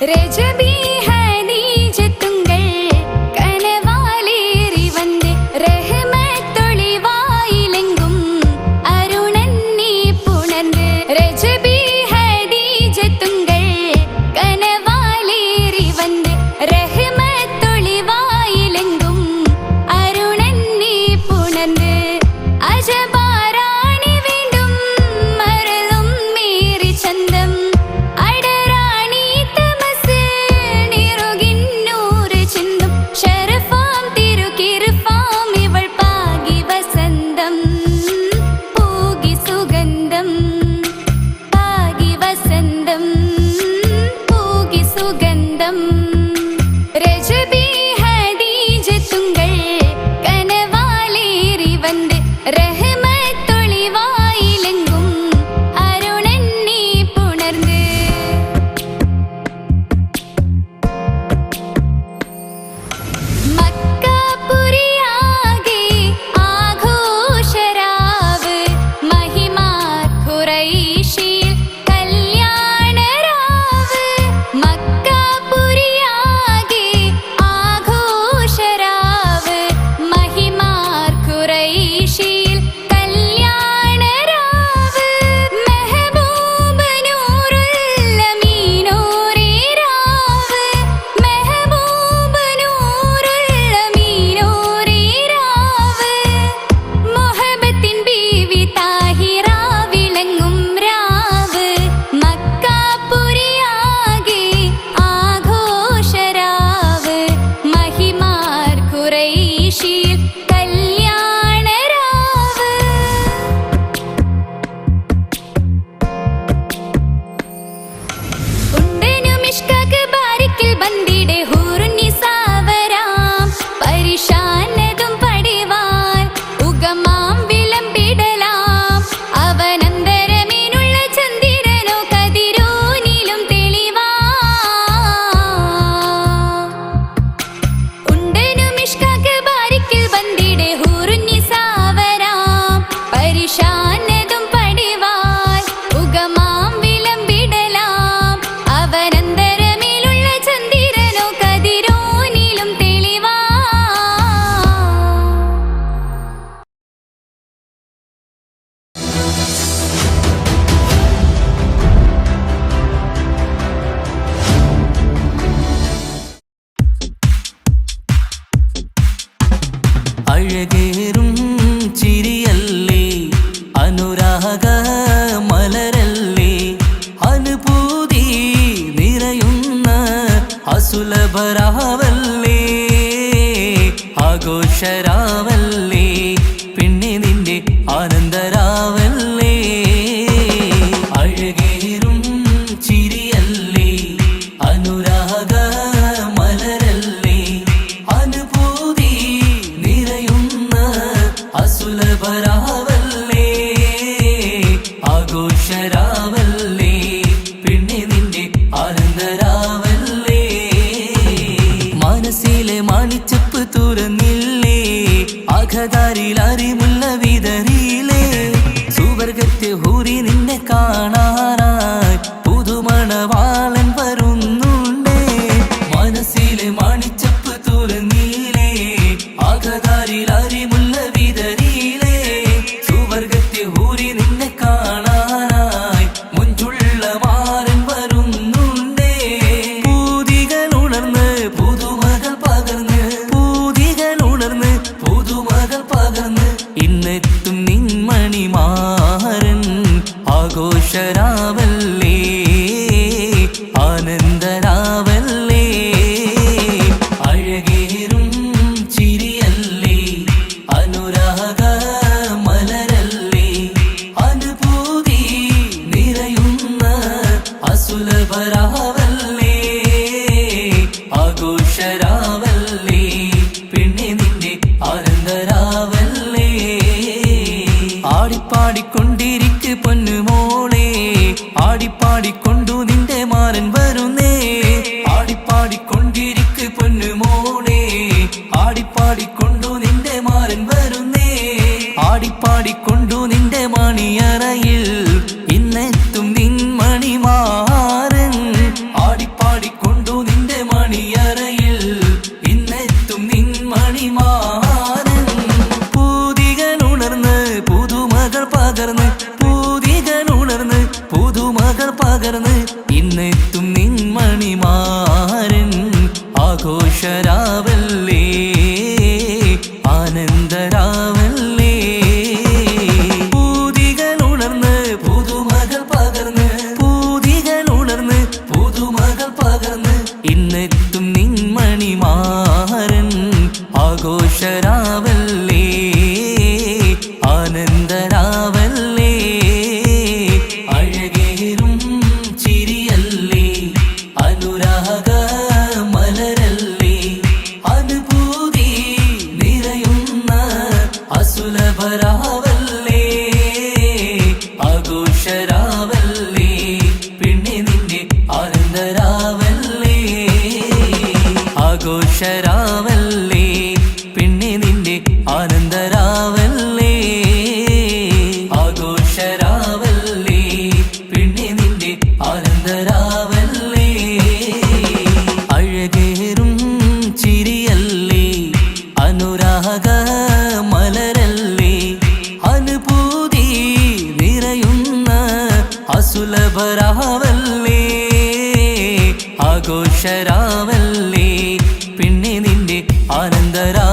रजबी है नीजतुंगल कनवालेरी वंदे रहमतुलिवायिलेंगुम अरुणन्नी पुणर्ந்து रजबी है नीजतुंगल कनवालेरी वंदे रहमतुलिवायिलेंगुम अरुणन्नी पुणर्ந்து अजबाराणि वेंडुम मरलुम मेरी चंदम रजबी है नीजतुंगल कनवालेरी वंदे रहमतुलिवायिलेंगुम अरुणन्नी पुणर्ந்து മക്കാപുരിയാകെ ആഘോഷരാവ് മഹിമാ ഖുറൈശിയിൽ കല്യാണരാവ് മക്കാപുരിയാകെ ആഘോഷരാവ് മഹിമാ ഖുറൈശിയിൽ കല്യാണരാവ് മെഹബൂബ് നൂറുൽ അമീനോരേ രാവ് മെഹബൂബ് നൂറുൽ അമീനോരേ രാവ് മുഹബത്തിൻ ബീവി താഹിറ വിളങ്ങും രാവ് മക്കാപുരിയാകെ ആഘോഷരാവ് മഹിമാർ ഖുറൈശിയിൽ കല്യാണരാവ് ഉണ്ടനു മിഷ്കാക്ക് ബാരിക്കിൽ ബന്ദിടെ ഹൂറുന്നിസാവരാം പരിശാനതും പടിവാൻ ഉഗമാം വിളമ്പിടലാം അവനന്തരമേനുള്ള ചന്ദ്രനോ കതിരോനിലും തെളിവാ ഉണ്ടനു മിഷ്കാക്ക് ബാരിക്കിൽ ബന്ദിടെ ഹൂറുന്നിസാവരാം പരിശാനതും പടിവാൻ ഉഗമാം വിളമ്പിടലാം അവനന്തരമേലുള്ള ചന്ദ്രനോ കതിരോനിലും തെളിവാ അഴകേറും ചിരിയല്ലേ അനുരാഗ മലരല്ലേ അനുഭൂതി നിറയുന്ന അസുലഭരാവല്ലേ ആഘോഷരാവല്ലേ പിന്നെ നിന്റെ ആനന്ദരാവല്ലേ അഴകേറും ചിരിയല്ലേ അനുരാഗ മലരല്ലേ അനുഭൂതി നിറയുന്ന അസുലഭരാവല്ലേ ആഘോഷരാവല്ലേ പിന്നെ നിന്റെ ആനന്ദരാവല്ലേ മനസ്സിലെ മാണിച്ചപ്പ് തുറന്നില്ലേ അഖദാരിൽ അറിമുല്ല വിതറിയില്ലേ സുവർഗത്തെ ഹൂരി നിന്നെ കാണാനായി പുതുമണവാളൻ വരുന്നുണ്ടേ മനസ്സിലെ മാണിച്ചപ്പ് തുറന്നില്ലേ അഖദാരിൽ അറിമുല്ല വിതറിയില്ലേ സുവർഗത്തെ ഹൂരി നിന്നെ കാണാനായി മുഞ്ചുള്ള മാരൻ വരുന്നുണ്ടേ പൂതികൾ ഉണർന്ന് പുതുമകൾ പകർന്ന് പൂതികൾ ഉണർന്ന് പുതുമകൾ പകർന്ന് ഇന്നെത്തും നിൻമണിമാരൻ ആഘോഷരാവല്ലേ ആനന്ദരാവല്ലേ അഴകേറും ചിരിയല്ലേ അനുരാഗ മലരല്ലേ അനുഭൂതി മണിയറയിൽ ഇന്നെത്തും നിൻ മണിമാരൻ ആടിപ്പാടിക്കൊണ്ടു നിന്റെ മണിയറയിൽ ഇന്നെത്തും നിൻ മണിമാരൻ പൂതികനുണർന്ന് പുതുമകൾ പകർന്ന് പൂതികനുണർന്ന് പുതുമകൾ പകർന്ന് ഇന്നെത്തും നിൻ മണിമാരൻ ആഘോഷരാവല്ലേ ആനന്ദരാവല്ലേ പൂതികനുണർന്ന് പുതുമകൾ പകർന്ന് പൂതികനുണർന്ന് പുതുമകൾ പകർന്ന് ഇന്നെത്തും നിൻ മണിമാരൻ ആഘോഷരാവല്ലേ ആനന്ദരാവല്ലേ അഴകേറും ചിരിയല്ലേ അനുരാഗ മലരല്ലേ അനുഭൂതി നിറയുന്ന അസുലഭരാവല്ലേ ആഘോഷരാവല്ലേ പിന്നെ നിന്റെ ആനന്ദരാവല്ലേ ആഘോഷരാവല്ലേ പിന്നെ നിന്റെ ആനന്ദരാവല്ലേ ആഘോഷരാവല്ലേ പിന്നെ നിന്റെ ആനന്ദരാവല്ലേ അഴകേറും ചിരിയല്ലേ അനുരാഗ മലരല്ലേ അനുഭൂതി നിറയുന്ന അസുലഭരാവല്ലേ ആഘോഷരാവല്ലേ പിന്നെ നിന്റെ ആനന്ദരാ